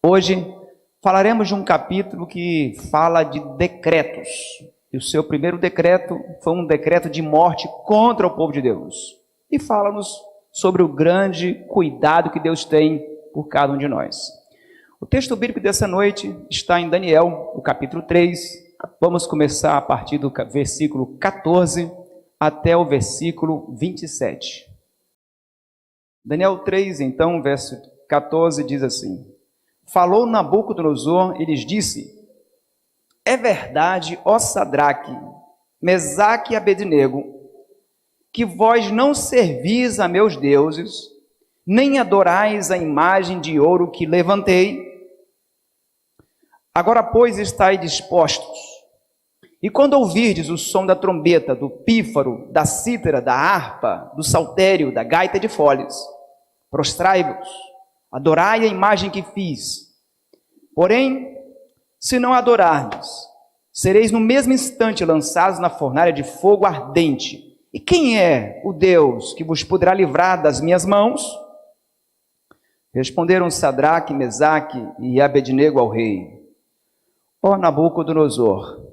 Hoje falaremos de um capítulo que fala de decretos. E o seu primeiro decreto foi um decreto de morte contra o povo de Deus. E fala-nos sobre o grande cuidado que Deus tem por cada um de nós. O texto bíblico dessa noite está em Daniel, o capítulo 3. Vamos começar a partir do versículo 14 até o versículo 27. Daniel 3, então, verso 14, diz assim: Falou Nabucodonosor e lhes disse: É verdade, ó Sadraque, Mesaque e Abednego, que vós não servis a meus deuses, nem adorais a imagem de ouro que levantei. Agora, pois, estai dispostos, e quando ouvirdes o som da trombeta, do pífaro, da cítara, da harpa, do saltério, da gaita de foles, prostrai-vos, adorai a imagem que fiz. Porém, se não adorardes, sereis no mesmo instante lançados na fornalha de fogo ardente. E quem é o Deus que vos poderá livrar das minhas mãos? Responderam Sadraque, Mesaque e Abednego ao rei: Ó Nabucodonosor,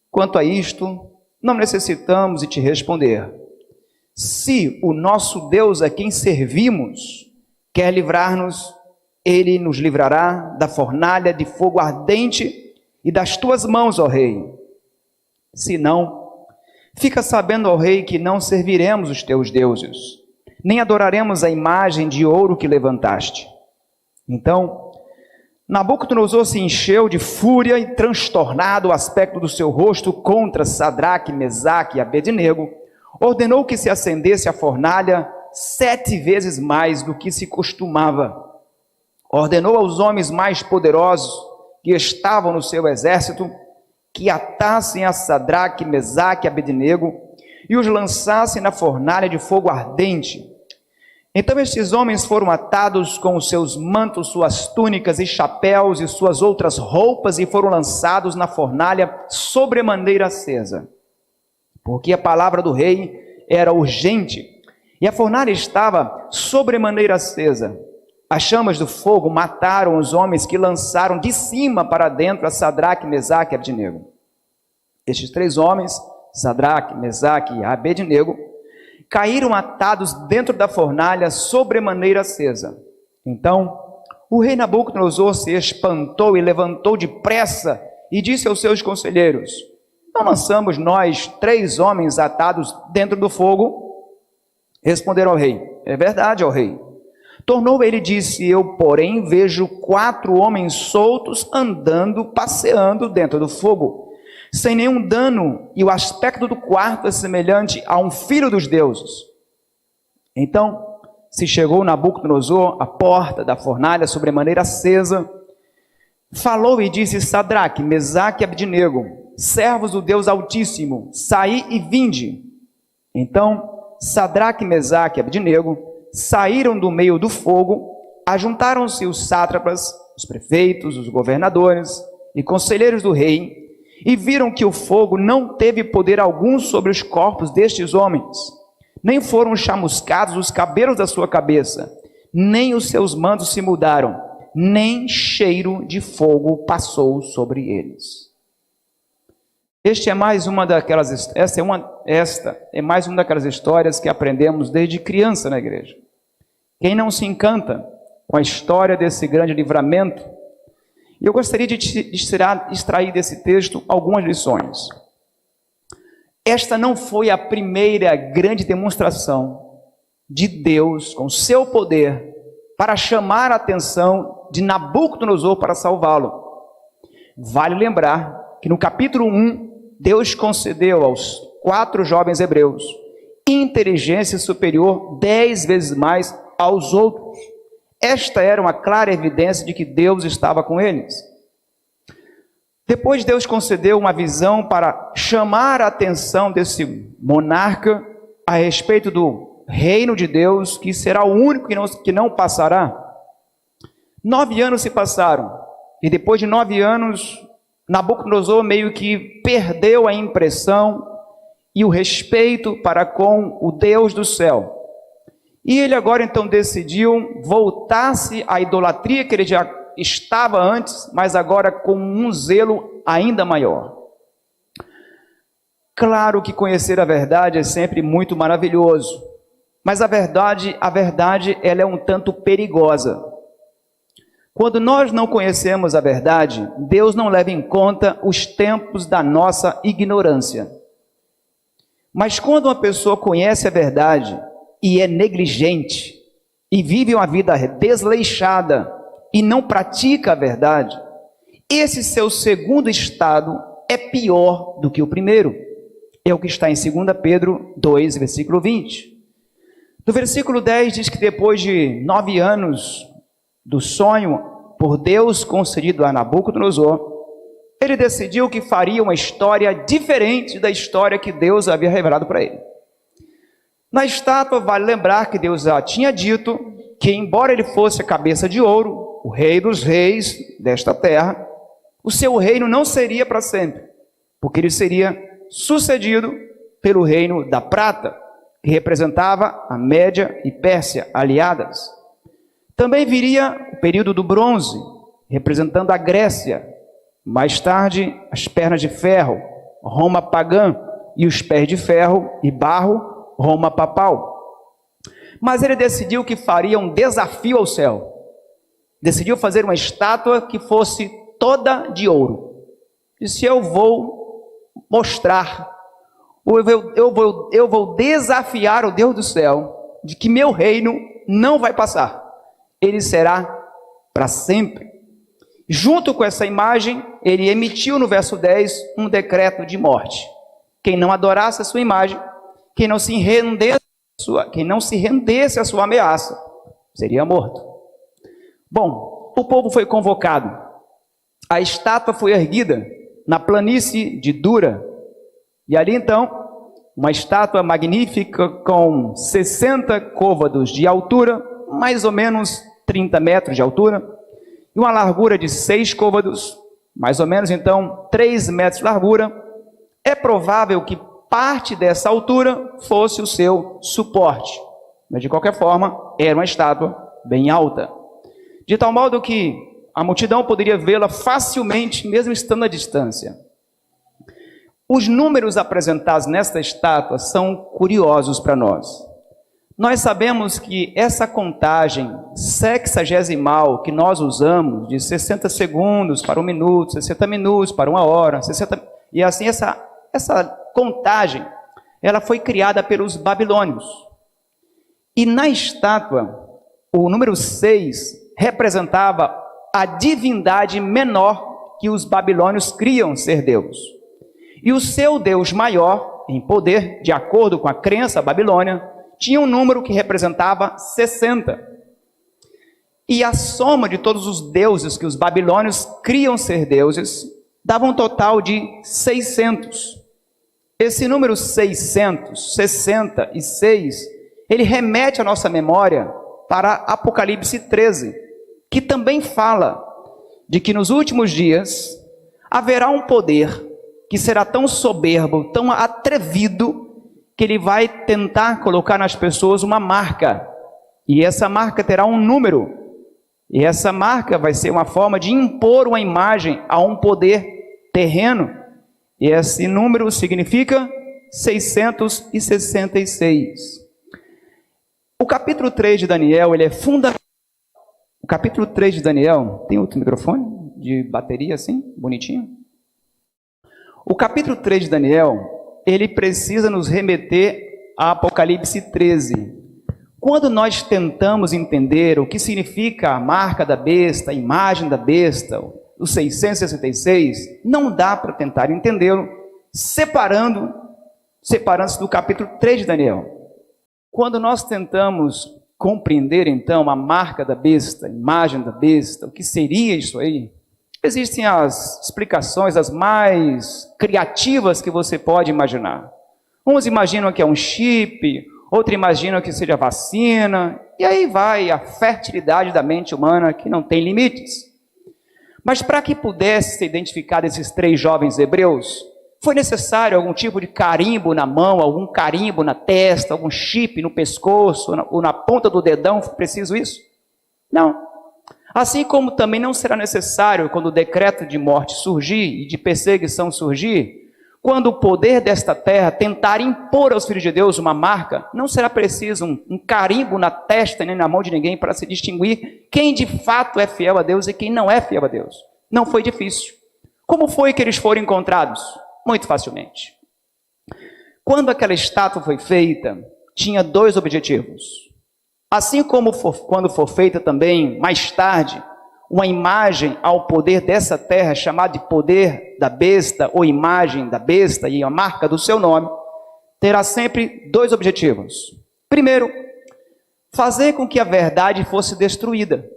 quanto a isto, não necessitamos de te responder. Se o nosso Deus a quem servimos quer livrar-nos, ele nos livrará da fornalha de fogo ardente e das tuas mãos, ó rei. Se não, fica sabendo, ó rei, que não serviremos os teus deuses, nem adoraremos a imagem de ouro que levantaste. Então, Nabucodonosor se encheu de fúria e, transtornado o aspecto do seu rosto contra Sadraque, Mesaque e Abednego, ordenou que se acendesse a fornalha 7 vezes mais do que se costumava. Ordenou aos homens mais poderosos que estavam no seu exército que atassem a Sadraque, Mesaque e Abednego e os lançassem na fornalha de fogo ardente. Então estes homens foram atados com os seus mantos, suas túnicas e chapéus e suas outras roupas e foram lançados na fornalha sobremaneira acesa, porque a palavra do rei era urgente e a fornalha estava sobremaneira acesa. As chamas do fogo mataram os homens que lançaram de cima para dentro a Sadraque, Mesaque e Abednego. Estes 3 homens, Sadraque, Mesaque e Abednego, caíram atados dentro da fornalha sobremaneira acesa. Então, o rei Nabucodonosor se espantou e levantou depressa e disse aos seus conselheiros: Não lançamos nós 3 homens atados dentro do fogo? Responderam ao rei: É verdade, ó rei. Tornou ele e disse: Eu, porém, vejo 4 homens soltos andando, passeando dentro do fogo, sem nenhum dano, e o aspecto do quarto é semelhante a um filho dos deuses. Então se chegou Nabucodonosor à porta da fornalha sobremaneira acesa, falou e disse: Sadraque, Mesaque e Abednego, servos do Deus Altíssimo, saí e vinde. Então Sadraque, Mesaque e Abednego saíram do meio do fogo, ajuntaram-se os sátrapas, os prefeitos, os governadores e conselheiros do rei, e viram que o fogo não teve poder algum sobre os corpos destes homens, nem foram chamuscados os cabelos da sua cabeça, nem os seus mantos se mudaram, nem cheiro de fogo passou sobre eles. Esta é mais uma daquelas histórias que aprendemos desde criança na igreja. Quem não se encanta com a história desse grande livramento? E eu gostaria de extrair desse texto algumas lições. Esta não foi a primeira grande demonstração de Deus com seu poder para chamar a atenção de Nabucodonosor para salvá-lo. Vale lembrar que no capítulo 1, Deus concedeu aos 4 jovens hebreus inteligência superior 10 vezes mais aos outros. Esta era uma clara evidência de que Deus estava com eles. Depois Deus concedeu uma visão para chamar a atenção desse monarca a respeito do reino de Deus, que será o único que não passará. 9 anos se passaram, e depois de 9 anos, Nabucodonosor meio que perdeu a impressão e o respeito para com o Deus do céu. E ele agora então decidiu voltar-se à idolatria que ele já estava antes, mas agora com um zelo ainda maior. Claro que conhecer a verdade é sempre muito maravilhoso, mas a verdade ela é um tanto perigosa. Quando nós não conhecemos a verdade, Deus não leva em conta os tempos da nossa ignorância. Mas quando uma pessoa conhece a verdade e é negligente, e vive uma vida desleixada e não pratica a verdade, esse seu segundo estado é pior do que o primeiro. É o que está em 2 Pedro 2, versículo 20. No versículo 10 diz que depois de 9 anos do sonho por Deus concedido a Nabucodonosor, ele decidiu que faria uma história diferente da história que Deus havia revelado para ele. Na estátua, vale lembrar que Deus já tinha dito que, embora ele fosse a cabeça de ouro, o rei dos reis desta terra, o seu reino não seria para sempre, porque ele seria sucedido pelo reino da prata, que representava a Média e Pérsia aliadas. Também viria o período do bronze, representando a Grécia. Mais tarde, as pernas de ferro, Roma pagã, e os pés de ferro e barro, Roma papal. Mas ele decidiu que faria um desafio ao céu. Decidiu fazer uma estátua que fosse toda de ouro. Disse: eu vou mostrar, eu vou desafiar o Deus do céu, de que meu reino não vai passar. Ele será para sempre. Junto com essa imagem, ele emitiu no verso 10 um decreto de morte. Quem não adorasse a sua imagem, quem não se rendesse à sua ameaça, seria morto. Bom, o povo foi convocado. A estátua foi erguida na planície de Dura. E ali então, uma estátua magnífica com 60 côvados de altura, mais ou menos 30 metros de altura, e uma largura de 6 côvados, mais ou menos então 3 metros de largura. É provável que parte dessa altura fosse o seu suporte, mas de qualquer forma era uma estátua bem alta, de tal modo que a multidão poderia vê-la facilmente, mesmo estando à distância. Os números apresentados nesta estátua são curiosos para nós. Nós sabemos que essa contagem sexagesimal que nós usamos, de 60 segundos para 1 minuto, 60 minutos para 1 hora, 60, e assim essa contagem, ela foi criada pelos babilônios. E na estátua, o número 6 representava a divindade menor que os babilônios criam ser Deus. E o seu Deus maior, em poder, de acordo com a crença babilônia, tinha um número que representava 60. E a soma de todos os deuses que os babilônios criam ser deuses, dava um total de 600. Esse número 666, ele remete à nossa memória para Apocalipse 13, que também fala de que nos últimos dias haverá um poder que será tão soberbo, tão atrevido, que ele vai tentar colocar nas pessoas uma marca, e essa marca terá um número, e essa marca vai ser uma forma de impor uma imagem a um poder terreno, e esse número significa 666. O capítulo 3 de Daniel, ele é fundamental. O capítulo 3 de Daniel, tem outro microfone de bateria assim, bonitinho? O capítulo 3 de Daniel, ele precisa nos remeter a Apocalipse 13. Quando nós tentamos entender o que significa a marca da besta, a imagem da besta, o 666, não dá para tentar entendê-lo separando-se do capítulo 3 de Daniel. Quando nós tentamos compreender então a marca da besta, a imagem da besta, o que seria isso aí, existem as explicações as mais criativas que você pode imaginar. Uns imaginam que é um chip, outros imaginam que seja vacina, e aí vai a fertilidade da mente humana que não tem limites. Mas para que pudesse ser identificado esses 3 jovens hebreus, foi necessário algum tipo de carimbo na mão, algum carimbo na testa, algum chip no pescoço, ou na ponta do dedão, foi preciso isso? Não. Assim como também não será necessário, quando o decreto de morte surgir e de perseguição surgir, quando o poder desta terra tentar impor aos filhos de Deus uma marca, não será preciso um carimbo na testa nem na mão de ninguém para se distinguir quem de fato é fiel a Deus e quem não é fiel a Deus. Não foi difícil. Como foi que eles foram encontrados? Muito facilmente. Quando aquela estátua foi feita, tinha dois objetivos. Assim como quando for feita também, mais tarde, uma imagem ao poder dessa terra, chamada de poder da besta, ou imagem da besta, e a marca do seu nome, terá sempre dois objetivos. Primeiro, fazer com que a verdade fosse destruída.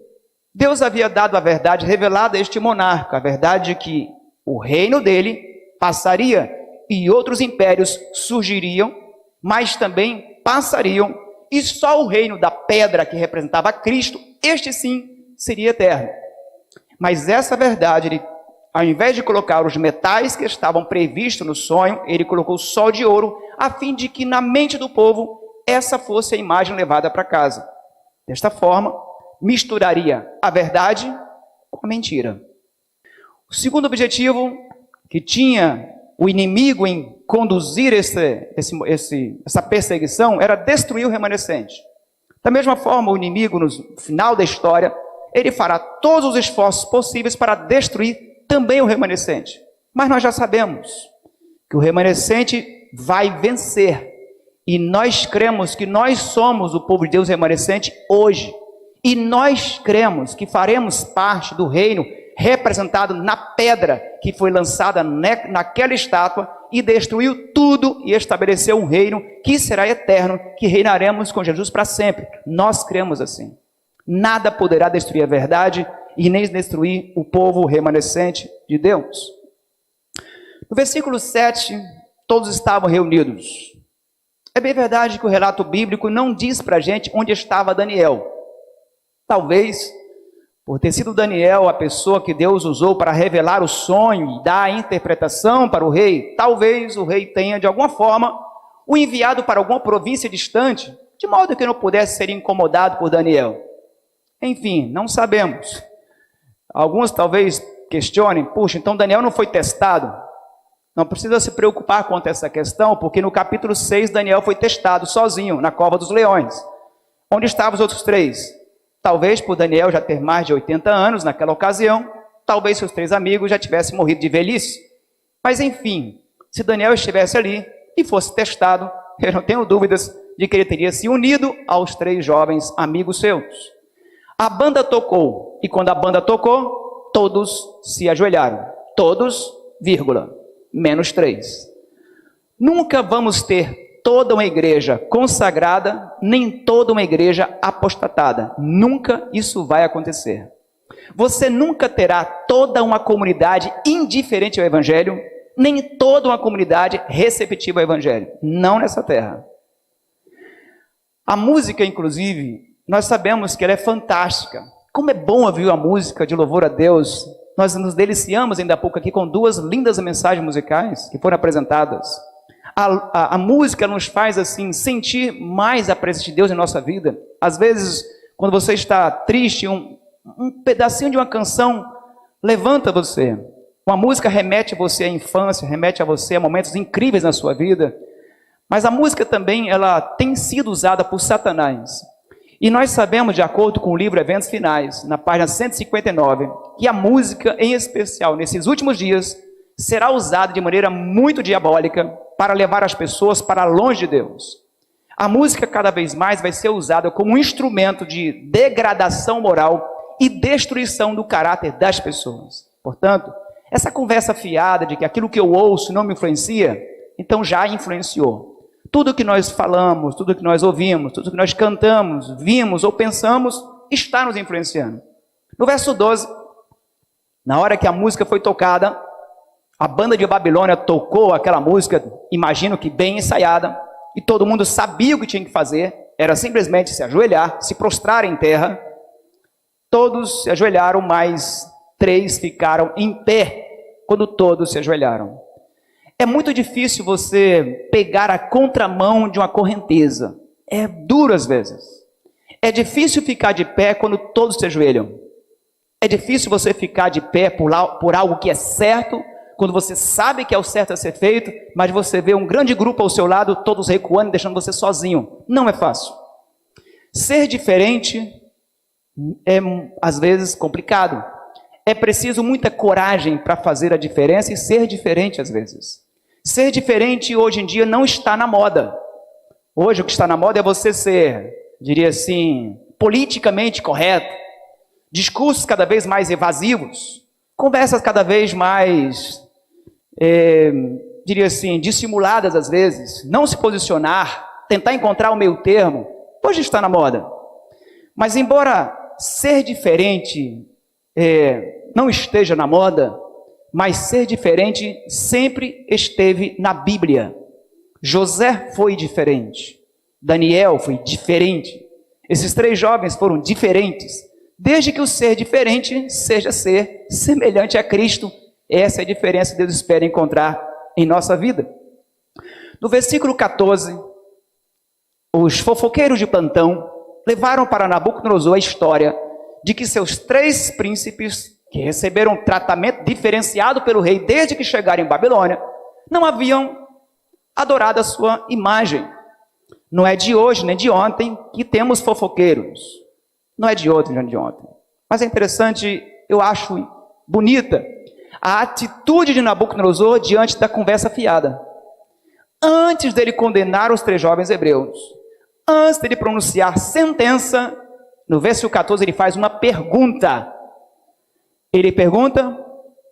Deus havia dado a verdade revelada a este monarca, a verdade de que o reino dele passaria e outros impérios surgiriam, mas também passariam, e só o reino da pedra que representava Cristo, este sim, seria eterno. Mas essa verdade, ele, ao invés de colocar os metais que estavam previstos no sonho, ele colocou só de ouro, a fim de que na mente do povo, essa fosse a imagem levada para casa. Desta forma, misturaria a verdade com a mentira. O segundo objetivo que tinha o inimigo em conduzir essa perseguição era destruir o remanescente. Da mesma forma, o inimigo, no final da história, ele fará todos os esforços possíveis para destruir também o remanescente. Mas nós já sabemos que o remanescente vai vencer. E nós cremos que nós somos o povo de Deus remanescente hoje. E nós cremos que faremos parte do reino representado na pedra que foi lançada naquela estátua e destruiu tudo e estabeleceu um reino que será eterno, que reinaremos com Jesus para sempre. Nós cremos assim. Nada poderá destruir a verdade e nem destruir o povo remanescente de Deus. No versículo 7, todos estavam reunidos. É bem verdade que o relato bíblico não diz para a gente onde estava Daniel. Talvez, por ter sido Daniel a pessoa que Deus usou para revelar o sonho e dar a interpretação para o rei, talvez o rei tenha, de alguma forma, o enviado para alguma província distante, de modo que não pudesse ser incomodado por Daniel. Enfim, não sabemos. Alguns talvez questionem, puxa, então Daniel não foi testado? Não precisa se preocupar quanto a essa questão, porque no capítulo 6, Daniel foi testado sozinho, na cova dos leões. Onde estavam os outros três? Talvez por Daniel já ter mais de 80 anos naquela ocasião, talvez seus três amigos já tivessem morrido de velhice. Mas enfim, se Daniel estivesse ali e fosse testado, eu não tenho dúvidas de que ele teria se unido aos três jovens amigos seus. A banda tocou, e quando a banda tocou, todos se ajoelharam. Todos, vírgula, menos três. Nunca vamos ter toda uma igreja consagrada, nem toda uma igreja apostatada. Nunca isso vai acontecer. Você nunca terá toda uma comunidade indiferente ao Evangelho, nem toda uma comunidade receptiva ao Evangelho. Não nessa terra. A música, inclusive, nós sabemos que ela é fantástica. Como é bom ouvir a música de louvor a Deus. Nós nos deliciamos ainda há pouco aqui com duas lindas mensagens musicais que foram apresentadas. A música nos faz assim sentir mais a presença de Deus em nossa vida. Às vezes, quando você está triste, um pedacinho de uma canção levanta você. Uma música remete você à infância, remete a você a momentos incríveis na sua vida. Mas a música também, ela tem sido usada por Satanás. E nós sabemos, de acordo com o livro Eventos Finais, na página 159, que a música, em especial nesses últimos dias, será usada de maneira muito diabólica para levar as pessoas para longe de Deus. A música cada vez mais vai ser usada como um instrumento de degradação moral e destruição do caráter das pessoas. Portanto, essa conversa fiada de que aquilo que eu ouço não me influencia, então já influenciou. Tudo que nós falamos, tudo que nós ouvimos, tudo que nós cantamos, vimos ou pensamos, está nos influenciando. No verso 12, na hora que a música foi tocada, a banda de Babilônia tocou aquela música, imagino que bem ensaiada, e todo mundo sabia o que tinha que fazer, era simplesmente se ajoelhar, se prostrar em terra. Todos se ajoelharam, mas 3 ficaram em pé, quando todos se ajoelharam. É muito difícil você pegar a contramão de uma correnteza. É duro às vezes. É difícil ficar de pé quando todos se ajoelham. É difícil você ficar de pé por algo que é certo, quando você sabe que é o certo a ser feito, mas você vê um grande grupo ao seu lado, todos recuando, deixando você sozinho. Não é fácil. Ser diferente é, às vezes, complicado. É preciso muita coragem para fazer a diferença e ser diferente às vezes. Ser diferente hoje em dia não está na moda. Hoje o que está na moda é você ser, diria assim, politicamente correto, discursos cada vez mais evasivos, conversas cada vez mais, diria assim, dissimuladas às vezes, não se posicionar, tentar encontrar o meio termo. Hoje está na moda. Mas embora ser diferente não esteja na moda, mas ser diferente sempre esteve na Bíblia. José foi diferente, Daniel foi diferente, esses 3 jovens foram diferentes, desde que o ser diferente seja ser semelhante a Cristo. Essa é a diferença que Deus espera encontrar em nossa vida. No versículo 14, os fofoqueiros de plantão levaram para Nabucodonosor a história de que seus 3 príncipes, que receberam um tratamento diferenciado pelo rei desde que chegaram em Babilônia, não haviam adorado a sua imagem. Não é de hoje nem de ontem que temos fofoqueiros. Não é de hoje nem de ontem. Mas é interessante, eu acho bonita, a atitude de Nabucodonosor diante da conversa fiada. Antes dele condenar os 3 jovens hebreus, antes dele pronunciar sentença, no versículo 14 ele faz uma pergunta. Ele pergunta: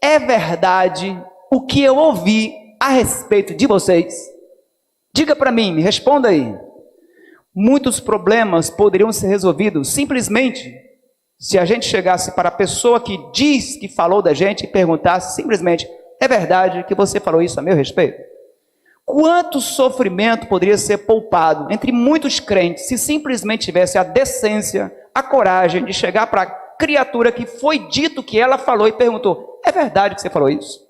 é verdade o que eu ouvi a respeito de vocês? Diga para mim, me responda aí. Muitos problemas poderiam ser resolvidos simplesmente se a gente chegasse para a pessoa que diz que falou da gente e perguntasse simplesmente: é verdade que você falou isso a meu respeito? Quanto sofrimento poderia ser poupado entre muitos crentes se simplesmente tivesse a decência, a coragem de chegar para a criatura que foi dito que ela falou e perguntou: é verdade que você falou isso?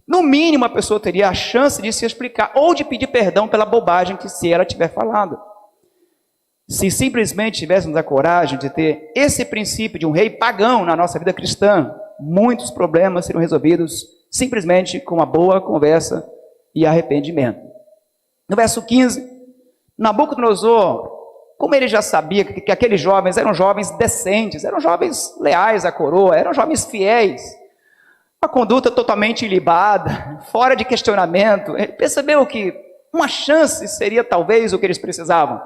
No mínimo a pessoa teria a chance de se explicar ou de pedir perdão pela bobagem que se ela tiver falado. Se simplesmente tivéssemos a coragem de ter esse princípio de um rei pagão na nossa vida cristã, muitos problemas seriam resolvidos simplesmente com uma boa conversa e arrependimento. No verso 15, Nabucodonosor, como ele já sabia que aqueles jovens eram jovens decentes, eram jovens leais à coroa, eram jovens fiéis, uma conduta totalmente ilibada, fora de questionamento, ele percebeu que uma chance seria talvez o que eles precisavam.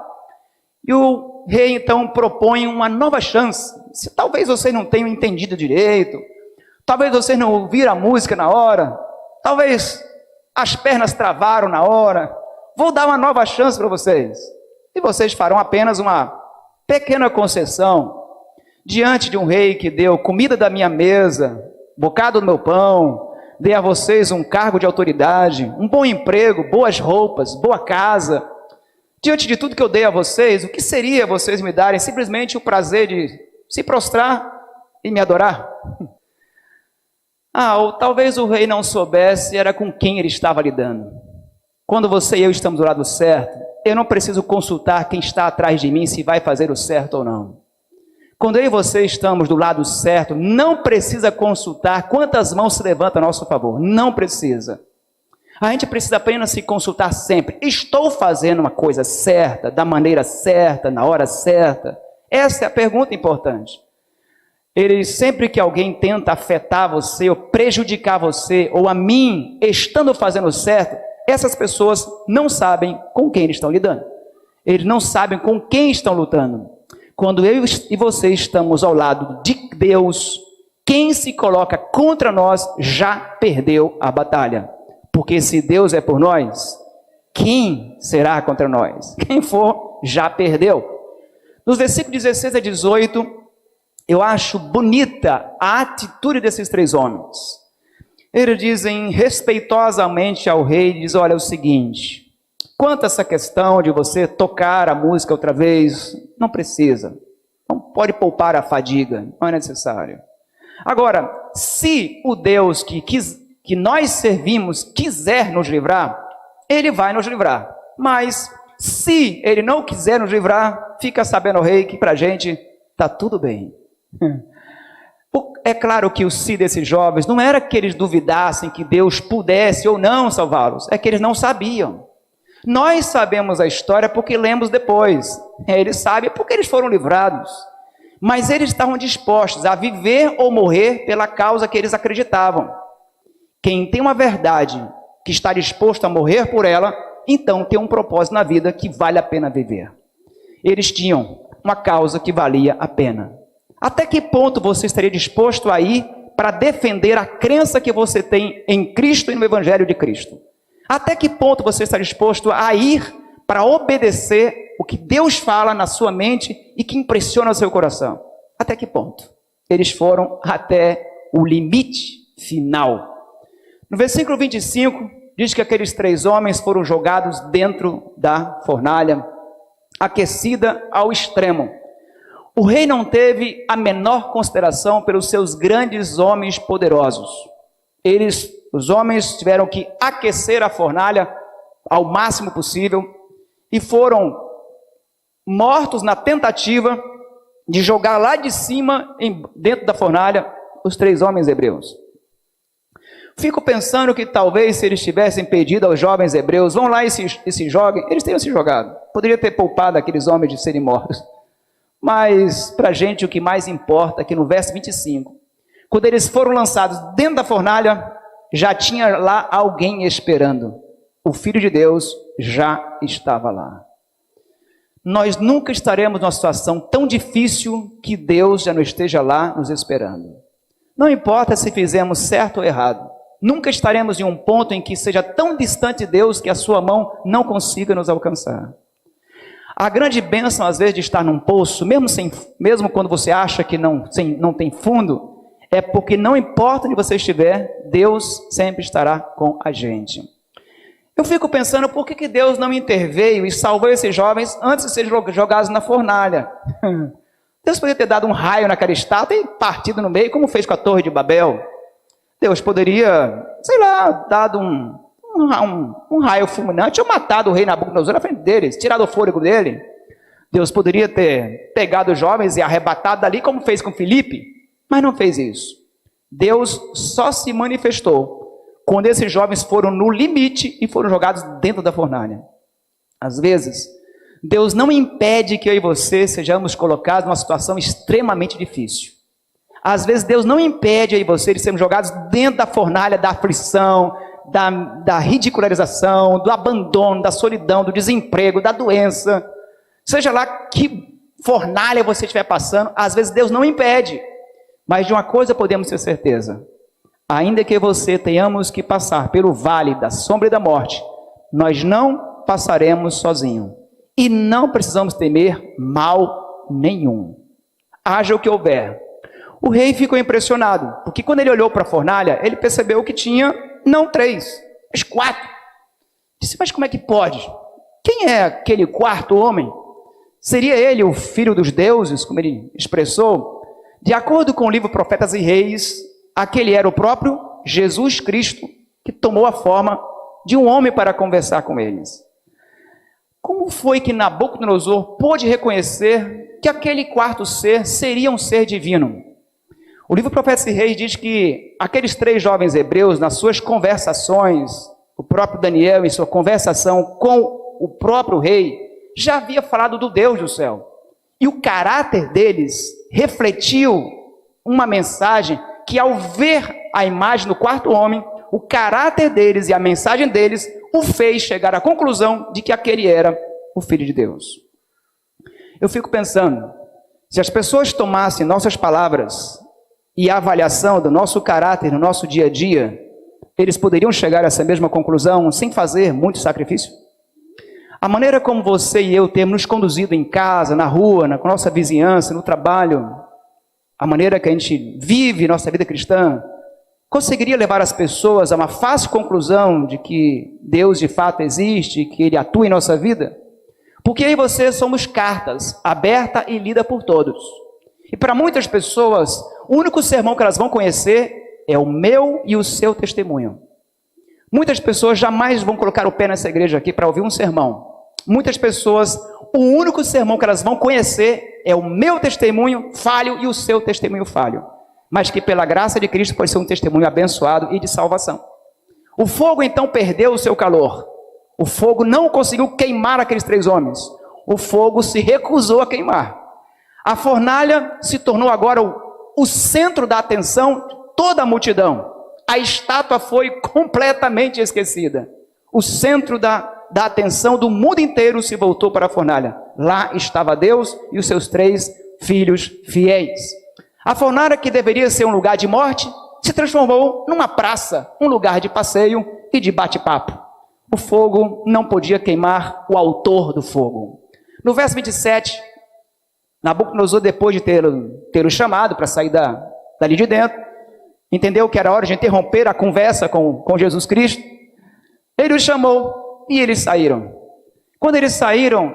E o rei então propõe uma nova chance. Se talvez vocês não tenham entendido direito, talvez vocês não ouviram a música na hora, talvez as pernas travaram na hora, vou dar uma nova chance para vocês. E vocês farão apenas uma pequena concessão diante de um rei que deu comida da minha mesa, bocado do meu pão, dei a vocês um cargo de autoridade, um bom emprego, boas roupas, boa casa. Diante de tudo que eu dei a vocês, o que seria vocês me darem simplesmente o prazer de se prostrar e me adorar? Ou talvez o rei não soubesse era com quem ele estava lidando. Quando você e eu estamos do lado certo, eu não preciso consultar quem está atrás de mim se vai fazer o certo ou não. Quando eu e você estamos do lado certo, não precisa consultar quantas mãos se levantam a nosso favor. Não precisa. A gente precisa apenas se consultar sempre. Estou fazendo uma coisa certa, da maneira certa, na hora certa? Essa é a pergunta importante. Sempre que alguém tenta afetar você, ou prejudicar você, ou a mim, estando fazendo certo, essas pessoas não sabem com quem eles estão lidando. Eles não sabem com quem estão lutando. Quando eu e você estamos ao lado de Deus, quem se coloca contra nós já perdeu a batalha. Porque se Deus é por nós, quem será contra nós? Quem for, já perdeu. Nos versículos 16 a 18, eu acho bonita a atitude desses 3 homens. Eles dizem respeitosamente ao rei, diz: olha, é o seguinte, quanto a essa questão de você tocar a música outra vez, não precisa. Não pode poupar a fadiga, não é necessário. Agora, se o Deus que nós servimos quiser nos livrar, ele vai nos livrar. Mas se ele não quiser nos livrar, fica sabendo, rei, que para a gente está tudo bem. é claro que o si desses jovens não era que eles duvidassem que Deus pudesse ou não salvá-los, é que eles não sabiam. Nós sabemos a história porque lemos depois. Eles sabem porque eles foram livrados. Mas eles estavam dispostos a viver ou morrer pela causa que eles acreditavam. Quem tem uma verdade que está disposto a morrer por ela, então tem um propósito na vida que vale a pena viver. Eles tinham uma causa que valia a pena. Até que ponto você estaria disposto a ir para defender a crença que você tem em Cristo e no Evangelho de Cristo? Até que ponto você está disposto a ir para obedecer o que Deus fala na sua mente e que impressiona o seu coração? Até que ponto? Eles foram até o limite final. No versículo 25, diz que aqueles 3 homens foram jogados dentro da fornalha, aquecida ao extremo. O rei não teve a menor consideração pelos seus grandes homens poderosos. Os homens tiveram que aquecer a fornalha ao máximo possível e foram mortos na tentativa de jogar lá de cima, dentro da fornalha, os 3 homens hebreus. Fico pensando que talvez se eles tivessem pedido aos jovens hebreus, vão lá e se joguem, eles teriam se jogado. Poderia ter poupado aqueles homens de serem mortos. Mas para a gente o que mais importa é que no verso 25, quando eles foram lançados dentro da fornalha, já tinha lá alguém esperando. O Filho de Deus já estava lá. Nós nunca estaremos numa situação tão difícil que Deus já não esteja lá nos esperando. Não importa se fizemos certo ou errado. Nunca estaremos em um ponto em que seja tão distante de Deus que a sua mão não consiga nos alcançar. A grande bênção, às vezes, de estar num poço, mesmo quando você acha que não tem fundo, é porque não importa onde você estiver, Deus sempre estará com a gente. Eu fico pensando, por que Deus não interveio e salvou esses jovens antes de serem jogados na fornalha? Deus poderia ter dado um raio naquela estátua e partido no meio, como fez com a Torre de Babel. Deus poderia, dado um raio fulminante ou matado o rei Nabucodonosor na frente deles, tirado o fôlego dele. Deus poderia ter pegado os jovens e arrebatado dali, como fez com Filipe, mas não fez isso. Deus só se manifestou quando esses jovens foram no limite e foram jogados dentro da fornalha. Às vezes, Deus não impede que eu e você sejamos colocados numa situação extremamente difícil. Às vezes, Deus não impede eu e você de sermos jogados dentro da fornalha da aflição, da ridicularização, do abandono, da solidão, do desemprego, da doença. Seja lá que fornalha você estiver passando, às vezes Deus não impede. Mas de uma coisa podemos ter certeza: ainda que você tenhamos que passar pelo vale da sombra e da morte, nós não passaremos sozinhos. E não precisamos temer mal nenhum. Haja o que houver. O rei ficou impressionado, porque quando ele olhou para a fornalha, ele percebeu que tinha não 3, mas 4. Disse, mas como é que pode? Quem é aquele 4º homem? Seria ele o filho dos deuses, como ele expressou? De acordo com o livro Profetas e Reis, aquele era o próprio Jesus Cristo, que tomou a forma de um homem para conversar com eles. Como foi que Nabucodonosor pôde reconhecer que aquele 4º ser seria um ser divino? O livro Profetas e Reis diz que aqueles 3 jovens hebreus, nas suas conversações, o próprio Daniel em sua conversação com o próprio rei, já havia falado do Deus do céu. E o caráter deles refletiu uma mensagem que, ao ver a imagem do 4º homem, o caráter deles e a mensagem deles o fez chegar à conclusão de que aquele era o Filho de Deus. Eu fico pensando, se as pessoas tomassem nossas palavras e a avaliação do nosso caráter no nosso dia a dia, eles poderiam chegar a essa mesma conclusão sem fazer muito sacrifício? A maneira como você e eu temos nos conduzido em casa, na rua, na nossa vizinhança, no trabalho, a maneira que a gente vive nossa vida cristã, conseguiria levar as pessoas a uma fácil conclusão de que Deus de fato existe e que Ele atua em nossa vida? Porque eu e você somos cartas, aberta e lida por todos. E para muitas pessoas, o único sermão que elas vão conhecer é o meu e o seu testemunho. Muitas pessoas jamais vão colocar o pé nessa igreja aqui para ouvir um sermão. Muitas pessoas, o único sermão que elas vão conhecer é o meu testemunho falho e o seu testemunho falho. mas que pela graça de Cristo pode ser um testemunho abençoado e de salvação. O fogo então perdeu o seu calor. O fogo não conseguiu queimar aqueles 3 homens. O fogo se recusou a queimar. A fornalha se tornou agora o centro da atenção de toda a multidão. A estátua foi completamente esquecida. O centro da atenção do mundo inteiro se voltou para a fornalha. Lá estava Deus e os seus 3 filhos fiéis. A fornalha, que deveria ser um lugar de morte, se transformou numa praça, um lugar de passeio e de bate-papo. O fogo não podia queimar o autor do fogo. No verso 27, Nabucodonosor, depois de ter o chamado para sair dali de dentro, entendeu que era hora de interromper a conversa com Jesus Cristo. Ele os chamou e eles saíram. Quando eles saíram,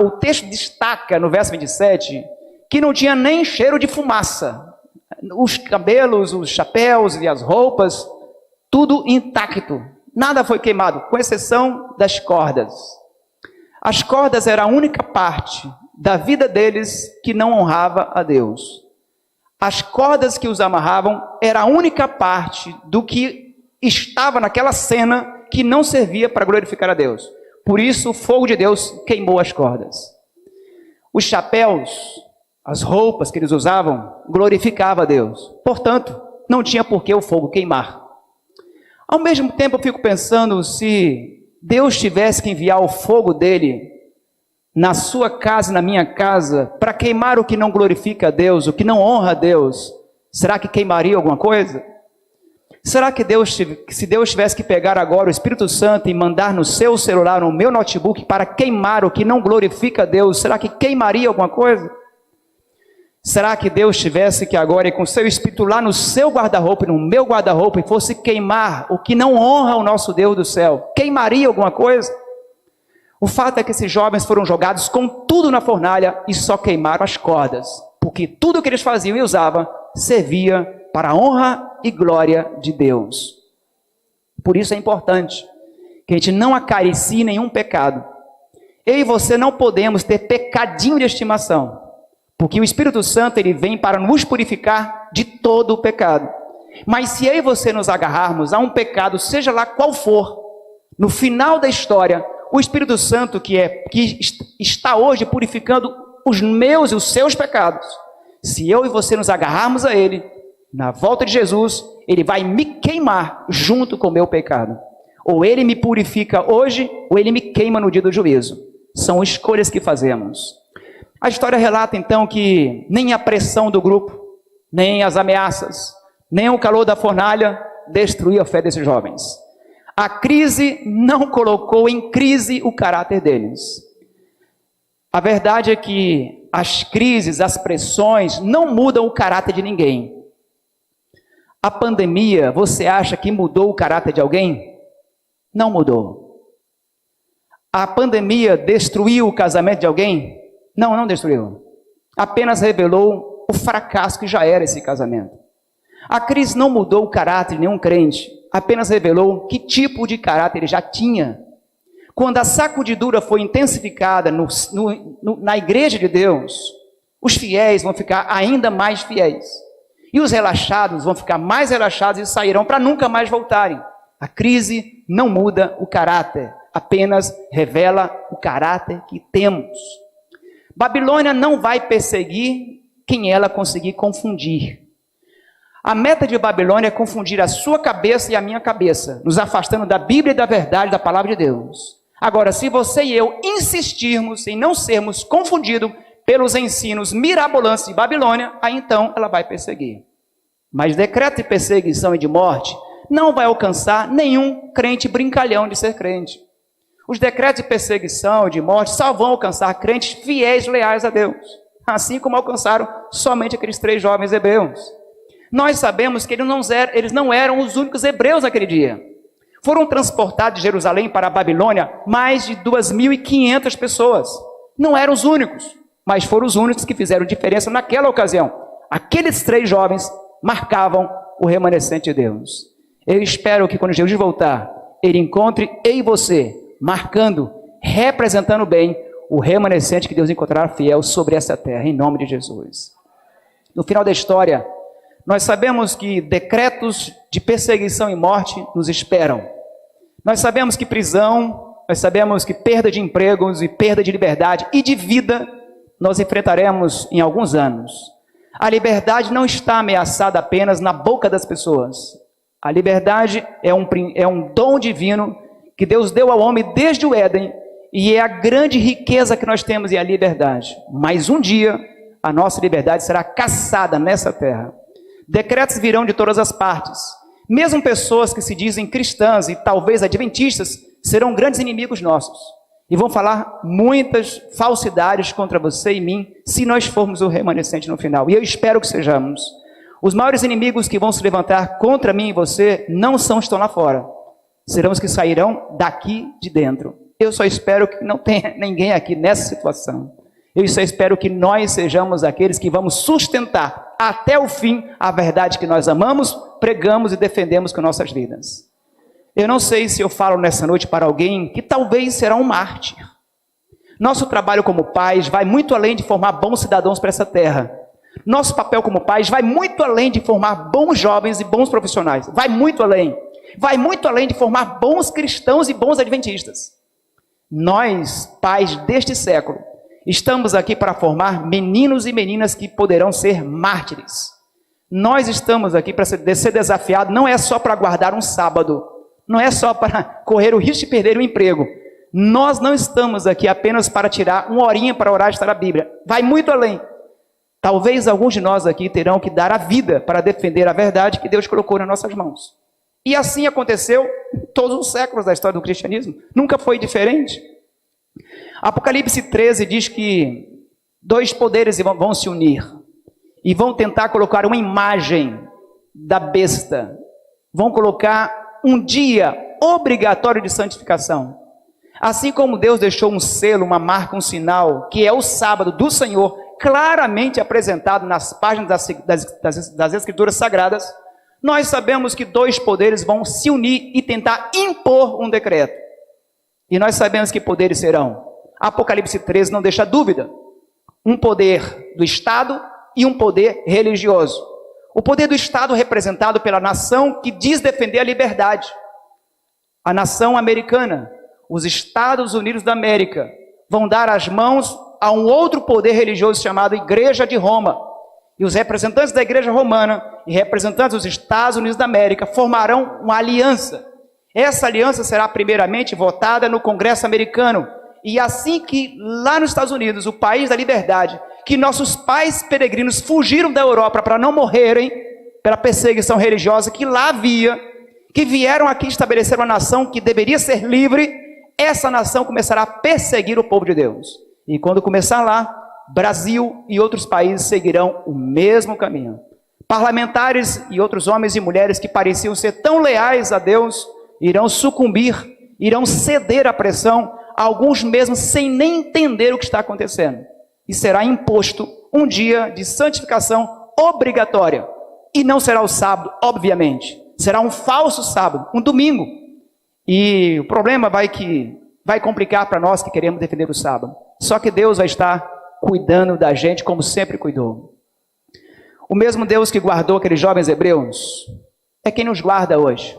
o texto destaca no verso 27 que não tinha nem cheiro de fumaça. Os cabelos, os chapéus e as roupas, tudo intacto. Nada foi queimado, com exceção das cordas. As cordas eram a única parte da vida deles que não honrava a Deus. As cordas que os amarravam era a única parte do que estava naquela cena que não servia para glorificar a Deus. Por isso o fogo de Deus queimou as cordas. Os chapéus, as roupas que eles usavam, glorificavam a Deus. Portanto, não tinha por que o fogo queimar. Ao mesmo tempo eu fico pensando, se Deus tivesse que enviar o fogo dele na sua casa e na minha casa, para queimar o que não glorifica a Deus, o que não honra a Deus, será que queimaria alguma coisa? Será que se Deus tivesse que pegar agora o Espírito Santo e mandar no seu celular, no meu notebook, para queimar o que não glorifica a Deus, será que queimaria alguma coisa? Será que Deus tivesse que agora ir com o seu Espírito lá no seu guarda-roupa, no meu guarda-roupa, e fosse queimar o que não honra o nosso Deus do céu, queimaria alguma coisa? O fato é que esses jovens foram jogados com tudo na fornalha e só queimaram as cordas, porque tudo que eles faziam e usavam servia para a honra e glória de Deus. Por isso é importante que a gente não acaricie nenhum pecado. Eu e você não podemos ter pecadinho de estimação, porque o Espírito Santo ele vem para nos purificar de todo o pecado. Mas se eu e você nos agarrarmos a um pecado, seja lá qual for, no final da história, o Espírito Santo que está hoje purificando os meus e os seus pecados, se eu e você nos agarrarmos a ele, na volta de Jesus, ele vai me queimar junto com o meu pecado. Ou ele me purifica hoje, ou ele me queima no dia do juízo. São escolhas que fazemos. A história relata então que nem a pressão do grupo, nem as ameaças, nem o calor da fornalha destruiu a fé desses jovens. A crise não colocou em crise o caráter deles. A verdade é que as crises, as pressões não mudam o caráter de ninguém. A pandemia, você acha que mudou o caráter de alguém? Não mudou. A pandemia destruiu o casamento de alguém? Não, não destruiu. Apenas revelou o fracasso que já era esse casamento. A crise não mudou o caráter de nenhum crente, apenas revelou que tipo de caráter ele já tinha. Quando a sacudidura foi intensificada na igreja de Deus, os fiéis vão ficar ainda mais fiéis. E os relaxados vão ficar mais relaxados e sairão para nunca mais voltarem. A crise não muda o caráter, apenas revela o caráter que temos. Babilônia não vai perseguir quem ela conseguir confundir. A meta de Babilônia é confundir a sua cabeça e a minha cabeça, nos afastando da Bíblia e da verdade da palavra de Deus. Agora, se você e eu insistirmos em não sermos confundidos pelos ensinos mirabolantes de Babilônia, aí então ela vai perseguir. Mas decreto de perseguição e de morte não vai alcançar nenhum crente brincalhão de ser crente. Os decretos de perseguição e de morte só vão alcançar crentes fiéis, leais a Deus, assim como alcançaram somente aqueles 3 jovens hebreus. Nós sabemos que eles não eram os únicos hebreus naquele dia. Foram transportados de Jerusalém para a Babilônia mais de 2.500 pessoas. Não eram os únicos, mas foram os únicos que fizeram diferença naquela ocasião. Aqueles 3 jovens marcavam o remanescente de Deus. Eu espero que quando Jesus voltar, ele encontre eu e você, marcando, representando bem o remanescente que Deus encontrará fiel sobre essa terra, em nome de Jesus. No final da história, Nós sabemos que decretos de perseguição e morte nos esperam. Nós sabemos que prisão, nós sabemos que perda de empregos e perda de liberdade e de vida nós enfrentaremos em alguns anos. A liberdade não está ameaçada apenas na boca das pessoas. A liberdade é um dom divino que Deus deu ao homem desde o Éden, e é a grande riqueza que nós temos em a liberdade. Mas um dia, a nossa liberdade será caçada nessa terra. Decretos virão de todas as partes. Mesmo pessoas que se dizem cristãs e talvez adventistas serão grandes inimigos nossos. E vão falar muitas falsidades contra você e mim, se nós formos o remanescente no final. E eu espero que sejamos. Os maiores inimigos que vão se levantar contra mim e você não são os que estão lá fora. Serão os que sairão daqui de dentro. Eu só espero que não tenha ninguém aqui nessa situação. Eu só espero que nós sejamos aqueles que vamos sustentar até o fim a verdade que nós amamos, pregamos e defendemos com nossas vidas. Eu não sei se eu falo nessa noite para alguém que talvez será um mártir. Nosso trabalho como pais vai muito além de formar bons cidadãos para essa terra. Nosso papel como pais vai muito além de formar bons jovens e bons profissionais. Vai muito além. Vai muito além de formar bons cristãos e bons adventistas. Nós, pais deste século, estamos aqui para formar meninos e meninas que poderão ser mártires. Nós estamos aqui para ser desafiados, não é só para guardar um sábado, não é só para correr o risco de perder o emprego. Nós não estamos aqui apenas para tirar uma horinha para orar e estudar a Bíblia. Vai muito além. Talvez alguns de nós aqui terão que dar a vida para defender a verdade que Deus colocou nas nossas mãos. E assim aconteceu em todos os séculos da história do cristianismo. Nunca foi diferente. Apocalipse 13 diz que dois poderes vão se unir e vão tentar colocar uma imagem da besta. Vão colocar um dia obrigatório de santificação. Assim como Deus deixou um selo, uma marca, um sinal, que é o sábado do Senhor, claramente apresentado nas páginas das Escrituras Sagradas, nós sabemos que dois poderes vão se unir e tentar impor um decreto. E nós sabemos que poderes serão. Apocalipse 13 não deixa dúvida. Um poder do Estado e um poder religioso. O poder do Estado representado pela nação que diz defender a liberdade. A nação americana, os Estados Unidos da América, vão dar as mãos a um outro poder religioso chamado Igreja de Roma. E os representantes da Igreja Romana e representantes dos Estados Unidos da América formarão uma aliança. Essa aliança será primeiramente votada no Congresso americano. E assim que lá nos Estados Unidos, o país da liberdade, que nossos pais peregrinos fugiram da Europa para não morrerem pela perseguição religiosa que lá havia, que vieram aqui estabelecer uma nação que deveria ser livre, essa nação começará a perseguir o povo de Deus. E quando começar lá, Brasil e outros países seguirão o mesmo caminho. Parlamentares e outros homens e mulheres que pareciam ser tão leais a Deus, irão sucumbir, irão ceder à pressão, alguns mesmo sem nem entender o que está acontecendo. E será imposto um dia de santificação obrigatória. E não será o sábado, obviamente. Será um falso sábado, um domingo. E o problema vai complicar para nós que queremos defender o sábado. Só que Deus vai estar cuidando da gente como sempre cuidou. O mesmo Deus que guardou aqueles jovens hebreus é quem nos guarda hoje.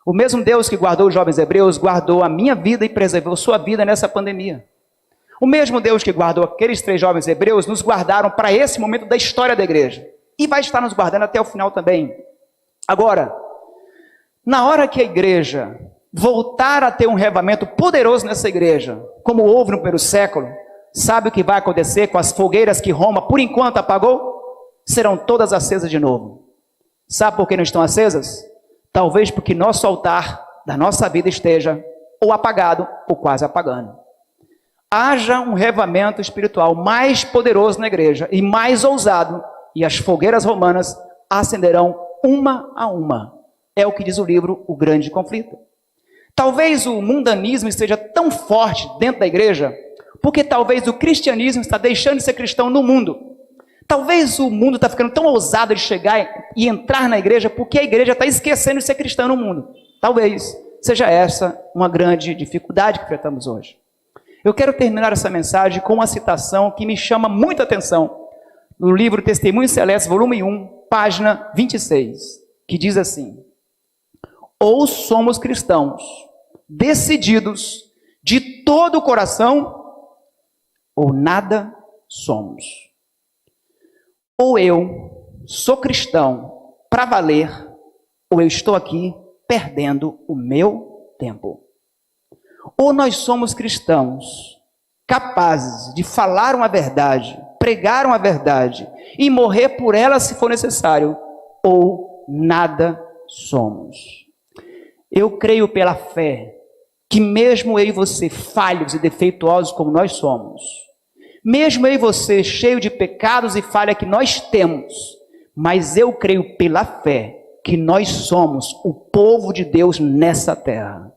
O mesmo Deus que guardou os jovens hebreus guardou a minha vida e preservou sua vida nessa pandemia. O mesmo Deus que guardou aqueles 3 jovens hebreus nos guardaram para esse momento da história da igreja. E vai estar nos guardando até o final também. Agora, na hora que a igreja voltar a ter um reavivamento poderoso nessa igreja, como houve no primeiro século, sabe o que vai acontecer com as fogueiras que Roma, por enquanto, apagou? Serão todas acesas de novo. Sabe por que não estão acesas? Talvez porque nosso altar da nossa vida esteja ou apagado ou quase apagando. Haja um reavivamento espiritual mais poderoso na igreja e mais ousado, e as fogueiras romanas acenderão uma a uma. É o que diz o livro O Grande Conflito. Talvez o mundanismo esteja tão forte dentro da igreja, porque talvez o cristianismo está deixando de ser cristão no mundo. Talvez o mundo está ficando tão ousado de chegar e entrar na igreja, porque a igreja está esquecendo de ser cristã no mundo. Talvez seja essa uma grande dificuldade que enfrentamos hoje. Eu quero terminar essa mensagem com uma citação que me chama muita atenção. no livro Testemunho Celeste, volume 1, página 26, que diz assim: ou somos cristãos decididos de todo o coração, ou nada somos. Ou eu sou cristão para valer, ou eu estou aqui perdendo o meu tempo. Ou nós somos cristãos capazes de falar uma verdade, pregar uma verdade e morrer por ela se for necessário, ou nada somos. Eu creio pela fé que mesmo eu e você falhos e defeituosos como nós somos, mesmo eu e você cheio de pecados e falha que nós temos, mas eu creio pela fé que nós somos o povo de Deus nessa terra.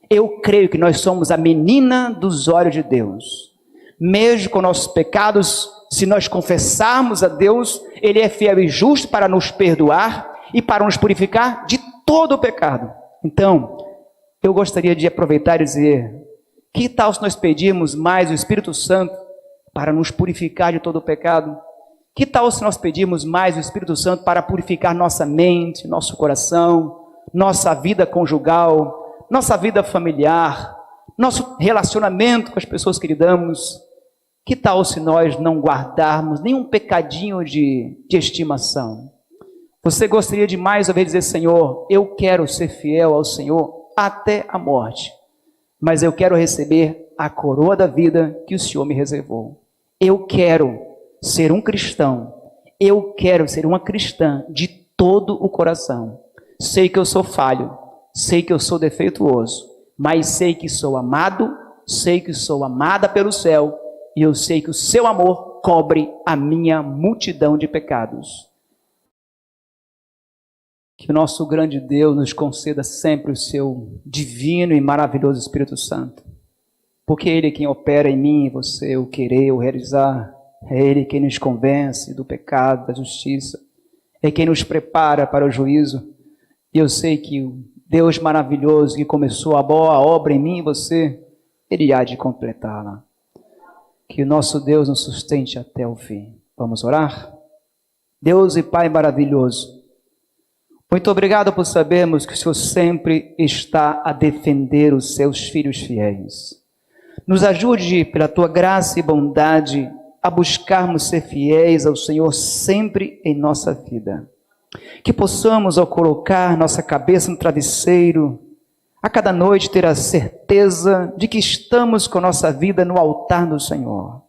Eu creio que nós somos a menina dos olhos de Deus. Mesmo com nossos pecados, se nós confessarmos a Deus, Ele é fiel e justo para nos perdoar e para nos purificar de todo o pecado. Então, eu gostaria de aproveitar e dizer, que tal se nós pedirmos mais o Espírito Santo para nos purificar de todo o pecado? Que tal se nós pedirmos mais o Espírito Santo para purificar nossa mente, nosso coração, nossa vida conjugal, nossa vida familiar, nosso relacionamento com as pessoas que lidamos? Que tal se nós não guardarmos nenhum pecadinho de estimação? Você gostaria de mais uma vez dizer: Senhor, eu quero ser fiel ao Senhor até a morte, mas eu quero receber a coroa da vida que o Senhor me reservou. Eu quero ser um cristão, eu quero ser uma cristã de todo o coração. Sei que eu sou falho, sei que eu sou defeituoso, mas sei que sou amado, sei que sou amada pelo céu, e eu sei que o seu amor cobre a minha multidão de pecados. Que o nosso grande Deus nos conceda sempre o seu divino e maravilhoso Espírito Santo, porque Ele é quem opera em mim e você o querer, o realizar. É Ele quem nos convence do pecado, da justiça. É quem nos prepara para o juízo. E eu sei que o Deus maravilhoso que começou a boa obra em mim e você, Ele há de completá-la. Que o nosso Deus nos sustente até o fim. Vamos orar? Deus e Pai maravilhoso, muito obrigado por sabermos que o Senhor sempre está a defender os seus filhos fiéis. Nos ajude, pela Tua graça e bondade, a buscarmos ser fiéis ao Senhor sempre em nossa vida. Que possamos, ao colocar nossa cabeça no travesseiro, a cada noite ter a certeza de que estamos com nossa vida no altar do Senhor.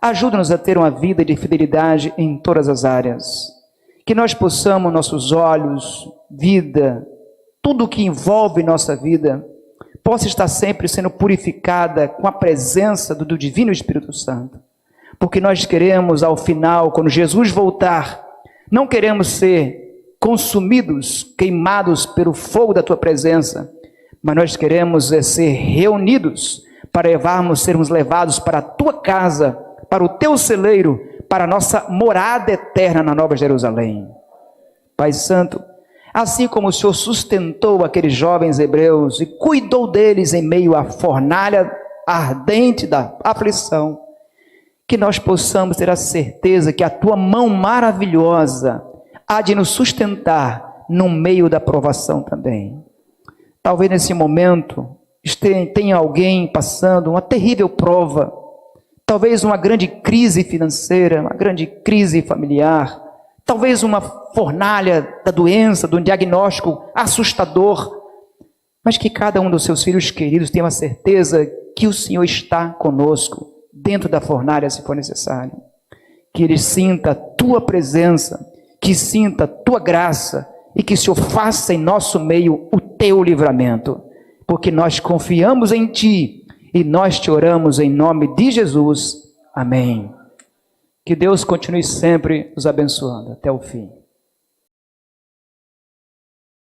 Ajuda-nos a ter uma vida de fidelidade em todas as áreas. Que nós possamos, nossos olhos, vida, tudo que envolve nossa vida, possa estar sempre sendo purificada com a presença do Divino Espírito Santo. Porque nós queremos, ao final, quando Jesus voltar, não queremos ser consumidos, queimados pelo fogo da Tua presença, mas nós queremos ser reunidos para sermos levados para a Tua casa, para o Teu celeiro, para a nossa morada eterna na Nova Jerusalém. Pai Santo, assim como o Senhor sustentou aqueles jovens hebreus e cuidou deles em meio à fornalha ardente da aflição, que nós possamos ter a certeza que a Tua mão maravilhosa há de nos sustentar no meio da provação também. Talvez nesse momento tenha alguém passando uma terrível prova, talvez uma grande crise financeira, uma grande crise familiar, talvez uma fornalha da doença, de um diagnóstico assustador, mas que cada um dos seus filhos queridos tenha a certeza que o Senhor está conosco, dentro da fornalha se for necessário. Que ele sinta a Tua presença, que sinta a Tua graça e que o Senhor faça em nosso meio o Teu livramento, porque nós confiamos em Ti e nós te oramos em nome de Jesus. Amém. Que Deus continue sempre nos abençoando até o fim.